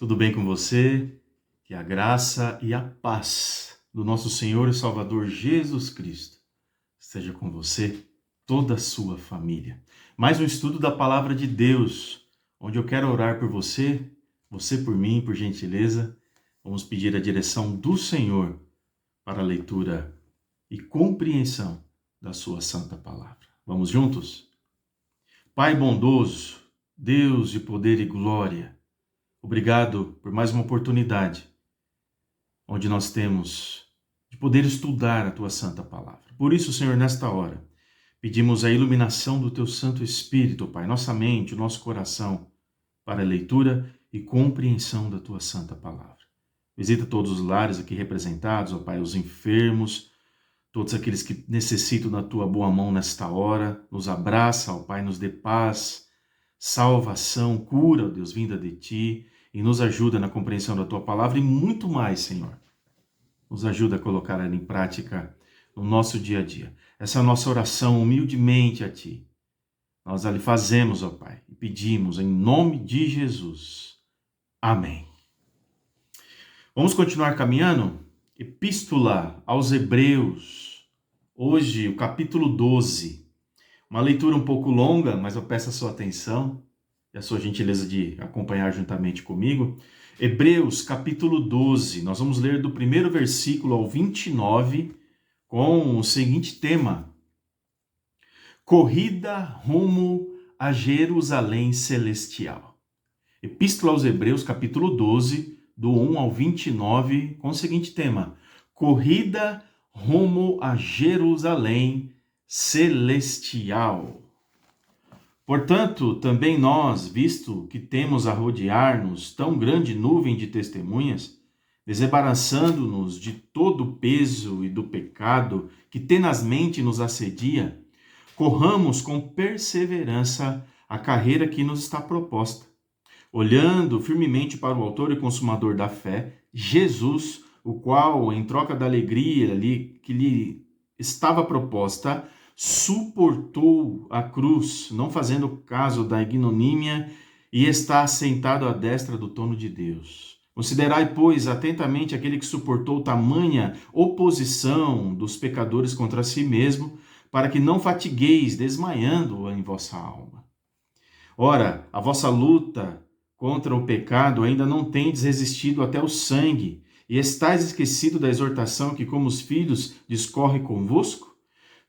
Tudo bem com você? Que a graça e a paz do nosso Senhor e Salvador Jesus Cristo esteja com você, toda a sua família. Mais um estudo da Palavra de Deus, onde eu quero orar por você, você por mim, por gentileza. Vamos pedir a direção do Senhor para a leitura e compreensão da sua santa palavra. Vamos juntos? Pai bondoso, Deus de poder e glória, obrigado por mais uma oportunidade onde nós temos de poder estudar a tua santa palavra. Por isso, Senhor, nesta hora, pedimos a iluminação do teu Santo Espírito, Pai, nossa mente, o nosso coração, para a leitura e compreensão da tua santa palavra. Visita todos os lares aqui representados, ó Pai, os enfermos, todos aqueles que necessitam da tua boa mão nesta hora. Nos abraça, ó Pai, nos dê paz, salvação, cura, ó Deus, vinda de ti, e nos ajuda na compreensão da tua palavra e muito mais, Senhor. Nos ajuda a colocar ela em prática no nosso dia a dia. Essa é a nossa oração humildemente a ti. Nós ali fazemos, ó Pai, e pedimos em nome de Jesus. Amém. Vamos continuar caminhando? Epístola aos Hebreus. Hoje, o capítulo 12. Uma leitura um pouco longa, mas eu peço a sua atenção e a sua gentileza de acompanhar juntamente comigo. Hebreus, capítulo 12. Nós vamos ler do primeiro versículo ao 29, com o seguinte tema: Corrida rumo a Jerusalém Celestial. Epístola aos Hebreus, capítulo 12, do 1 ao 29, com o seguinte tema: Corrida rumo a Jerusalém Celestial. Portanto, também nós, visto que temos a rodear-nos tão grande nuvem de testemunhas, desembaraçando-nos de todo o peso e do pecado que tenazmente nos assedia, corramos com perseverança a carreira que nos está proposta, olhando firmemente para o autor e consumador da fé, Jesus, o qual, em troca da alegria que lhe estava proposta, suportou a cruz, não fazendo caso da ignomínia, e está assentado à destra do trono de Deus. Considerai, pois, atentamente aquele que suportou tamanha oposição dos pecadores contra si mesmo, para que não fatigueis, desmaiando em vossa alma. Ora, a vossa luta contra o pecado ainda não tendes resistido até o sangue, e estáis esquecido da exortação que, como os filhos, discorre convosco?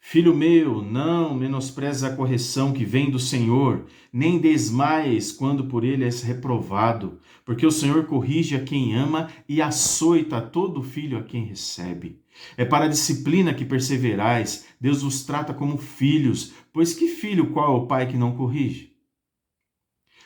Filho meu, não menosprezes a correção que vem do Senhor, nem desmaies quando por ele és reprovado, porque o Senhor corrige a quem ama e açoita a todo filho a quem recebe. É para a disciplina que perseverais, Deus vos trata como filhos, pois que filho qual é o pai que não corrige?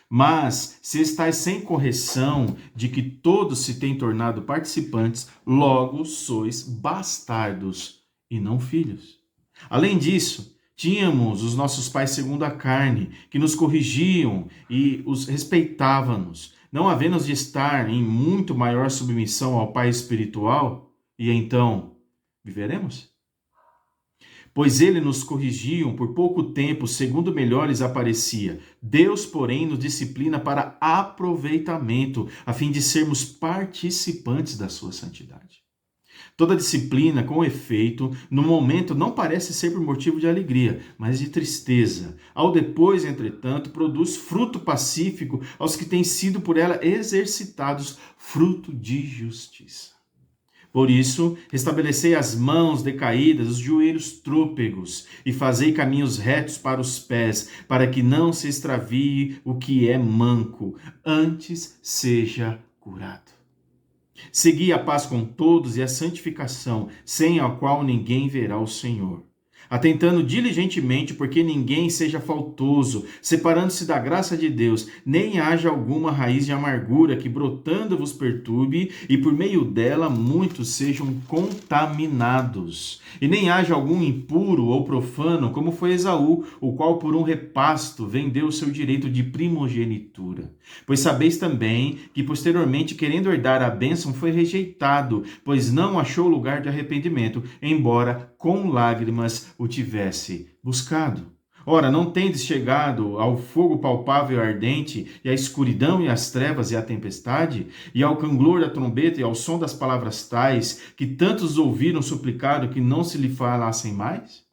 Mas, se estáis sem correção, de que todos se têm tornado participantes, logo sois bastardos e não filhos. Além disso, tínhamos os nossos pais segundo a carne, que nos corrigiam e os respeitávamos, não havendo de estar em muito maior submissão ao Pai espiritual, e então viveremos? Pois ele nos corrigiam por pouco tempo, segundo melhor lhes aparecia. Deus, porém, nos disciplina para aproveitamento, a fim de sermos participantes da sua santidade. Toda disciplina, com efeito, no momento não parece ser por motivo de alegria, mas de tristeza. Ao depois, entretanto, produz fruto pacífico aos que têm sido por ela exercitados, fruto de justiça. Por isso, restabelecei as mãos decaídas, os joelhos trôpegos, e fazei caminhos retos para os pés, para que não se extravie o que é manco, antes seja curado. Segui a paz com todos e a santificação, sem a qual ninguém verá o Senhor. Atentando diligentemente, porque ninguém seja faltoso, separando-se da graça de Deus, nem haja alguma raiz de amargura que brotando vos perturbe, e por meio dela muitos sejam contaminados. E nem haja algum impuro ou profano, como foi Esaú, o qual por um repasto vendeu o seu direito de primogenitura. Pois sabeis também que posteriormente, querendo herdar a bênção, foi rejeitado, pois não achou lugar de arrependimento, embora com lágrimas o tivesse buscado. Ora, não tendes chegado ao fogo palpável e ardente, e à escuridão e às trevas e à tempestade, e ao canglor da trombeta e ao som das palavras tais, que tantos ouviram suplicado que não se lhe falassem mais?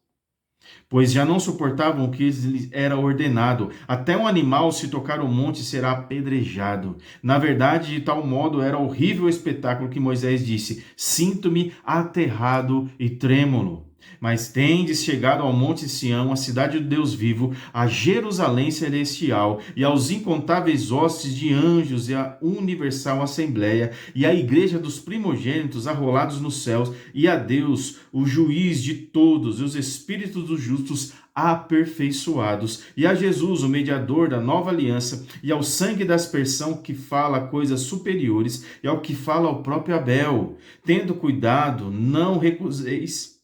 Pois já não suportavam o que lhes era ordenado. Até um animal, se tocar o monte, será apedrejado. Na verdade, de tal modo era horrível o espetáculo que Moisés disse: Sinto-me aterrado e trêmulo. Mas tendes chegado ao monte Sião, a cidade do Deus vivo, a Jerusalém celestial, e aos incontáveis hostes de anjos, e à universal assembleia, e à igreja dos primogênitos arrolados nos céus, e a Deus, o juiz de todos, e os espíritos dos justos aperfeiçoados, e a Jesus, o mediador da nova aliança, e ao sangue da aspersão que fala coisas superiores, e ao que fala ao próprio Abel. Tendo cuidado, não recuseis,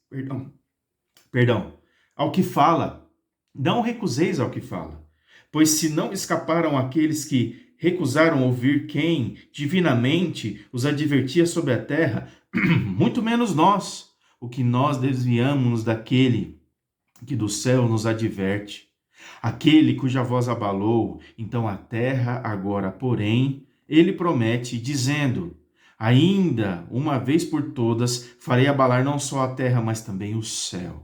ao que fala, não recuseis ao que fala, pois se não escaparam aqueles que recusaram ouvir quem, divinamente, os advertia sobre a terra, muito menos nós, o que nós desviamos daquele que do céu nos adverte, aquele cuja voz abalou, então a terra agora, porém, ele promete, dizendo: ainda uma vez por todas farei abalar não só a terra, mas também o céu.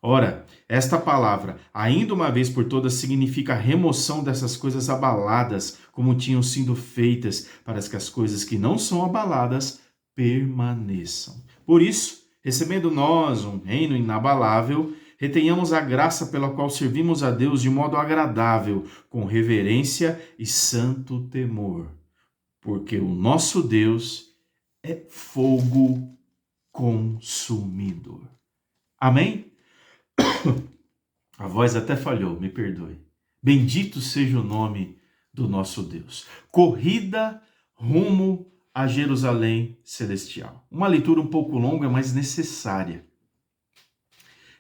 Ora, esta palavra, ainda uma vez por todas, significa a remoção dessas coisas abaladas, como tinham sido feitas, para que as coisas que não são abaladas permaneçam. Por isso, recebendo nós um reino inabalável, retenhamos a graça pela qual servimos a Deus de modo agradável, com reverência e santo temor, porque o nosso Deus é fogo consumidor. Amém? A voz até falhou, me perdoe. Bendito seja o nome do nosso Deus. Corrida rumo a Jerusalém celestial. Uma leitura um pouco longa, mas necessária.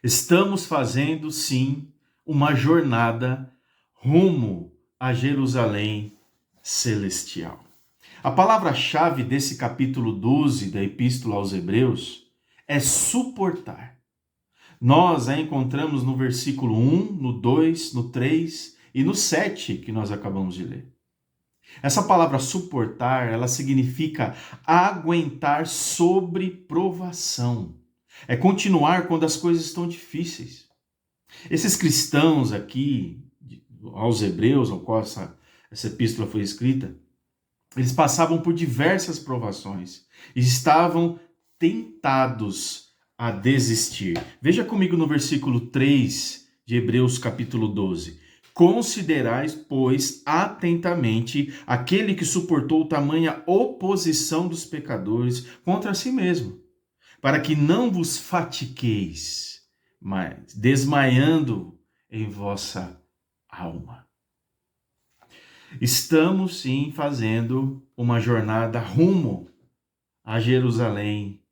Estamos fazendo, sim, uma jornada rumo a Jerusalém celestial. A palavra-chave desse capítulo 12 da Epístola aos Hebreus é suportar. Nós a encontramos no versículo 1, no 2, no 3 e no 7 que nós acabamos de ler. Essa palavra suportar, ela significa aguentar sobre provação. É continuar quando as coisas estão difíceis. Esses cristãos aqui, aos Hebreus, ao qual essa epístola foi escrita, eles passavam por diversas provações e estavam tentados a desistir. Veja comigo no versículo 3 de Hebreus capítulo 12. Considerais, pois, atentamente aquele que suportou tamanha oposição dos pecadores contra si mesmo, para que não vos fatigueis, mas desmaiando em vossa alma. Estamos, sim, fazendo uma jornada rumo a Jerusalém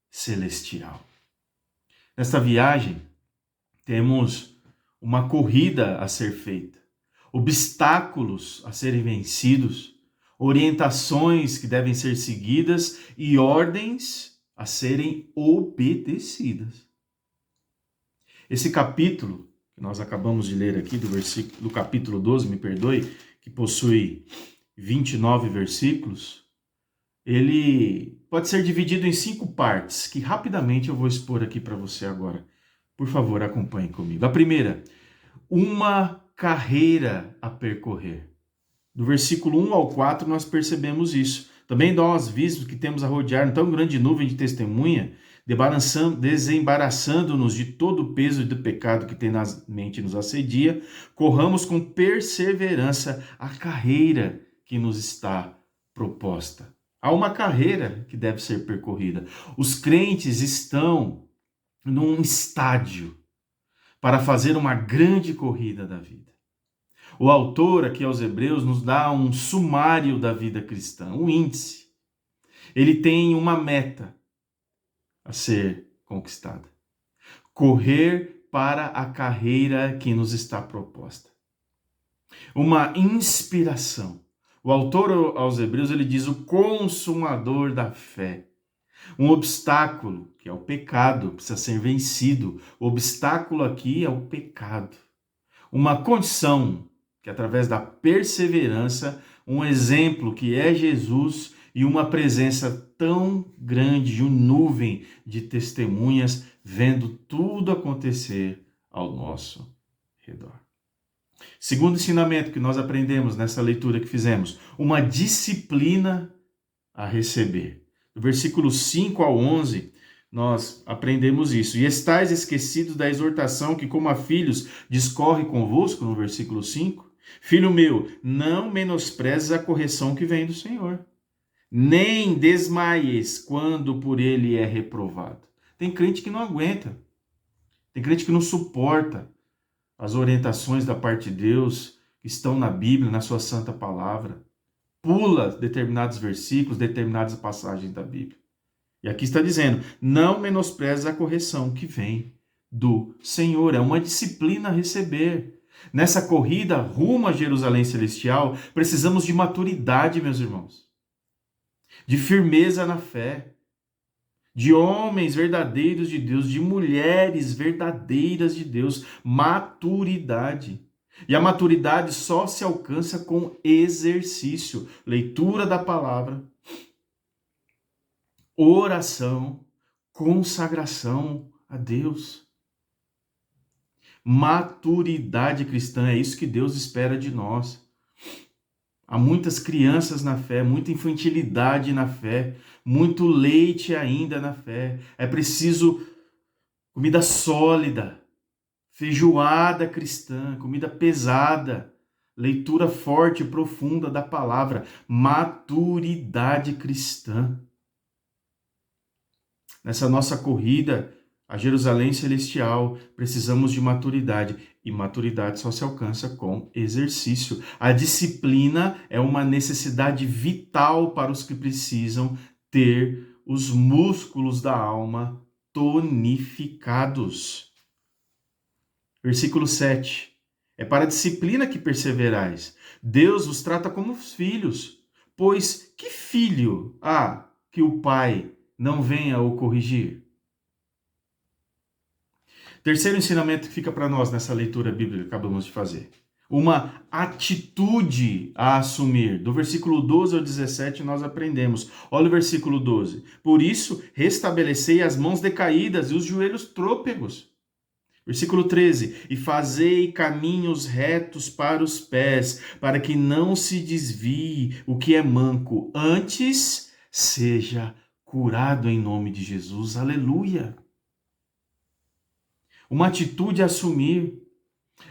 celestial. Nesta viagem, temos uma corrida a ser feita, obstáculos a serem vencidos, orientações que devem ser seguidas e ordens a serem obedecidas. Esse capítulo, que nós acabamos de ler aqui, do capítulo 12, me perdoe, que possui 29 versículos, ele pode ser dividido em 5 partes, que rapidamente eu vou expor aqui para você agora. Por favor, acompanhe comigo. A primeira, uma carreira a percorrer. Do versículo 1 ao 4 nós percebemos isso. Também nós, vistos que temos a rodear tão grande nuvem de testemunha, desembaraçando-nos de todo o peso do pecado que tenazmente nos assedia, corramos com perseverança a carreira que nos está proposta. Há uma carreira que deve ser percorrida. Os crentes estão num estádio para fazer uma grande corrida da vida. O autor aqui aos Hebreus nos dá um sumário da vida cristã, um índice. Ele tem uma meta a ser conquistada. Correr para a carreira que nos está proposta. Uma inspiração. O autor aos Hebreus, ele diz o consumador da fé. Um obstáculo, que é o pecado, precisa ser vencido. O obstáculo aqui é o pecado. uma condição que, através da perseverança, um exemplo que é Jesus e uma presença tão grande de uma nuvem de testemunhas vendo tudo acontecer ao nosso redor. Segundo ensinamento que nós aprendemos nessa leitura que fizemos, uma disciplina a receber. Do versículo 5 ao 11, nós aprendemos isso. E estais esquecidos da exortação que, como a filhos, discorre convosco, no versículo 5. Filho meu, não menosprezes a correção que vem do Senhor, nem desmaies quando por ele é reprovado. Tem crente que não aguenta, tem crente que não suporta as orientações da parte de Deus que estão na Bíblia, na sua santa palavra. Pula determinados versículos, determinadas passagens da Bíblia. E aqui está dizendo, não menospreze a correção que vem do Senhor. É uma disciplina a receber. Nessa corrida rumo a Jerusalém Celestial, precisamos de maturidade, meus irmãos. De firmeza na fé. De homens verdadeiros de Deus, de mulheres verdadeiras de Deus. Maturidade. E a maturidade só se alcança com exercício, leitura da palavra, oração, consagração a Deus. Maturidade cristã, é isso que Deus espera de nós. Há muitas crianças na fé, muita infantilidade na fé, muito leite ainda na fé. É preciso comida sólida, feijoada cristã, comida pesada, leitura forte e profunda da palavra, maturidade cristã. Nessa nossa corrida a Jerusalém Celestial, precisamos de maturidade, e maturidade só se alcança com exercício. A disciplina é uma necessidade vital para os que precisam ter os músculos da alma tonificados. Versículo 7. É para a disciplina que perseverais. Deus os trata como filhos. Pois que filho há que o pai não venha o corrigir? Terceiro ensinamento que fica para nós nessa leitura bíblica que acabamos de fazer. Uma atitude a assumir. Do versículo 12 ao 17 nós aprendemos. Olha o versículo 12. Por isso, restabelecei as mãos decaídas e os joelhos trôpegos. Versículo 13. E fazei caminhos retos para os pés, para que não se desvie o que é manco. Antes, seja curado em nome de Jesus. Aleluia. Uma atitude a assumir.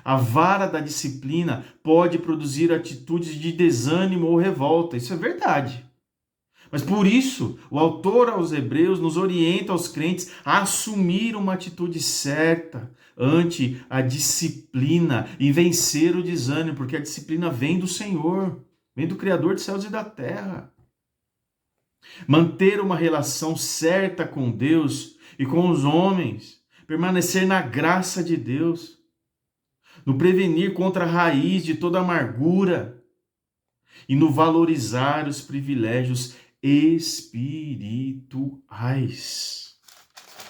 A vara da disciplina pode produzir atitudes de desânimo ou revolta. Isso é verdade. Mas por isso, o autor aos Hebreus nos orienta aos crentes a assumir uma atitude certa ante a disciplina e vencer o desânimo, porque a disciplina vem do Senhor, vem do Criador dos céus e da terra. Manter uma relação certa com Deus e com os homens, permanecer na graça de Deus, no prevenir contra a raiz de toda amargura e no valorizar os privilégios espirituais.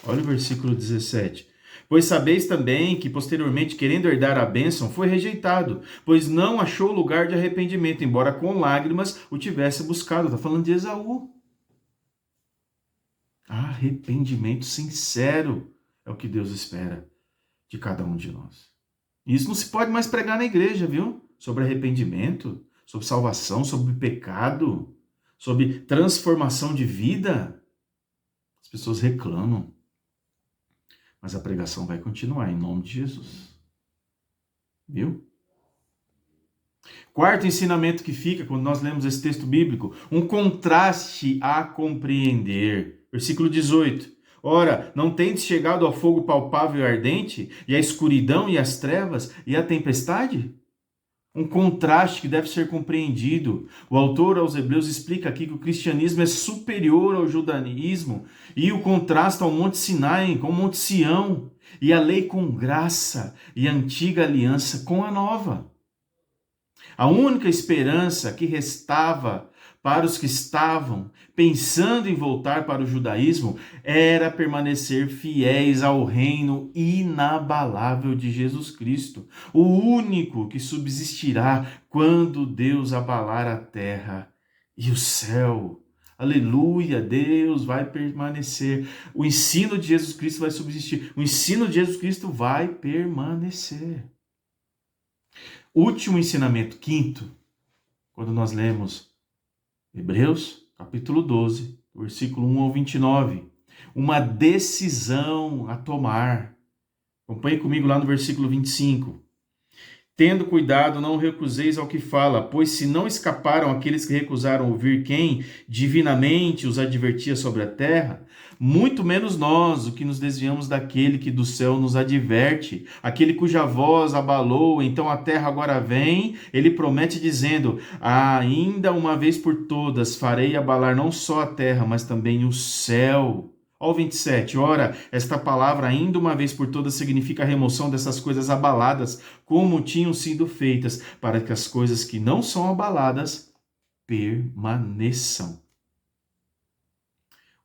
Olha o versículo 17. Pois sabeis também que posteriormente, querendo herdar a bênção, foi rejeitado, pois não achou lugar de arrependimento, embora com lágrimas o tivesse buscado. Está falando de Esaú. Arrependimento sincero é o que Deus espera de cada um de nós. Isso não se pode mais pregar na igreja, viu? Sobre arrependimento, sobre salvação, sobre pecado, sobre transformação de vida. As pessoas reclamam. Mas a pregação vai continuar em nome de Jesus. Viu? Quarto ensinamento que fica quando nós lemos esse texto bíblico, um contraste a compreender. Versículo 18. Ora, não tendes chegado ao fogo palpável e ardente, e à escuridão e às trevas e à tempestade? Um contraste que deve ser compreendido. O autor aos Hebreus explica aqui que o cristianismo é superior ao judaísmo e o contrasta ao Monte Sinai com o Monte Sião, e a lei com graça e a antiga aliança com a nova. A única esperança que restava para os que estavam pensando em voltar para o judaísmo, era permanecer fiéis ao reino inabalável de Jesus Cristo, o único que subsistirá quando Deus abalar a terra e o céu. Aleluia, Deus vai permanecer. O ensino de Jesus Cristo vai subsistir. O ensino de Jesus Cristo vai permanecer. Último ensinamento, quinto, quando nós lemos Hebreus, capítulo 12, versículo 1 ao 29. Uma decisão a tomar. Acompanhe comigo lá no versículo 25. Tendo cuidado, não recuseis ao que fala, pois se não escaparam aqueles que recusaram ouvir quem divinamente os advertia sobre a terra, muito menos nós, o que nos desviamos daquele que do céu nos adverte, aquele cuja voz abalou, então a terra agora vem, ele promete dizendo, ainda uma vez por todas farei abalar não só a terra, mas também o céu. Ó, 27, ora, esta palavra ainda uma vez por todas significa a remoção dessas coisas abaladas, como tinham sido feitas, para que as coisas que não são abaladas permaneçam.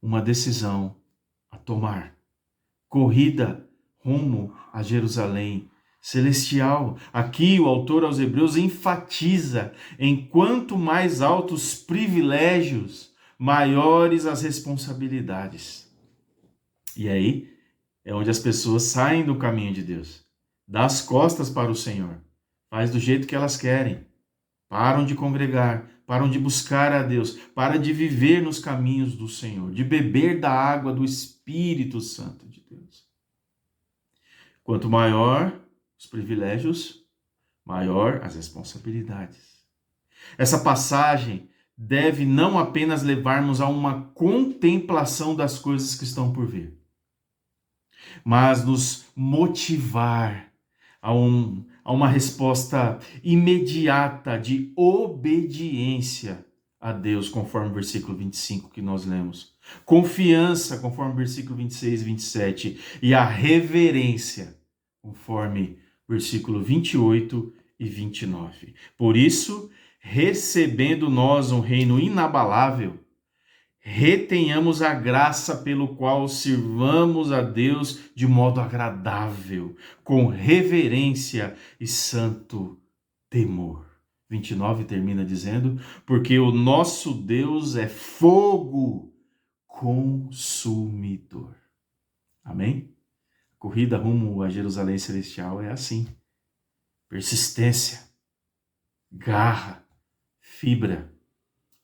Uma decisão a tomar. Corrida rumo a Jerusalém celestial. Aqui o autor aos Hebreus enfatiza em quanto mais altos privilégios, maiores as responsabilidades. E aí é onde as pessoas saem do caminho de Deus, dão as costas para o Senhor, faz do jeito que elas querem, param de congregar, param de buscar a Deus, param de viver nos caminhos do Senhor, de beber da água do Espírito Santo de Deus. Quanto maior os privilégios, maior as responsabilidades. Essa passagem deve não apenas levar-nos a uma contemplação das coisas que estão por vir, mas nos motivar a uma resposta imediata de obediência a Deus, conforme o versículo 25 que nós lemos. Confiança, conforme o versículo 26 e 27. E a reverência, conforme o versículo 28 e 29. Por isso, recebendo nós um reino inabalável, retenhamos a graça pelo qual sirvamos a Deus de modo agradável, com reverência e santo temor. 29 termina dizendo, porque o nosso Deus é fogo consumidor. Amém? A corrida rumo a Jerusalém Celestial é assim. Persistência, garra, fibra,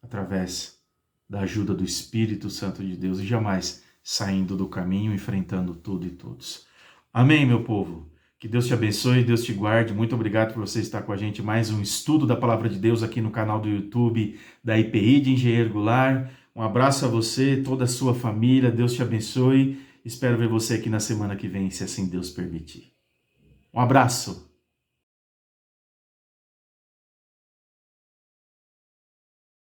através da ajuda do Espírito Santo de Deus e jamais saindo do caminho, enfrentando tudo e todos. Amém, meu povo? Que Deus te abençoe, Deus te guarde. Muito obrigado por você estar com a gente. Mais um estudo da Palavra de Deus aqui no canal do YouTube da IPI de Engenheiro Goulart. Um abraço a você, toda a sua família. Deus te abençoe. Espero ver você aqui na semana que vem, se assim Deus permitir. Um abraço.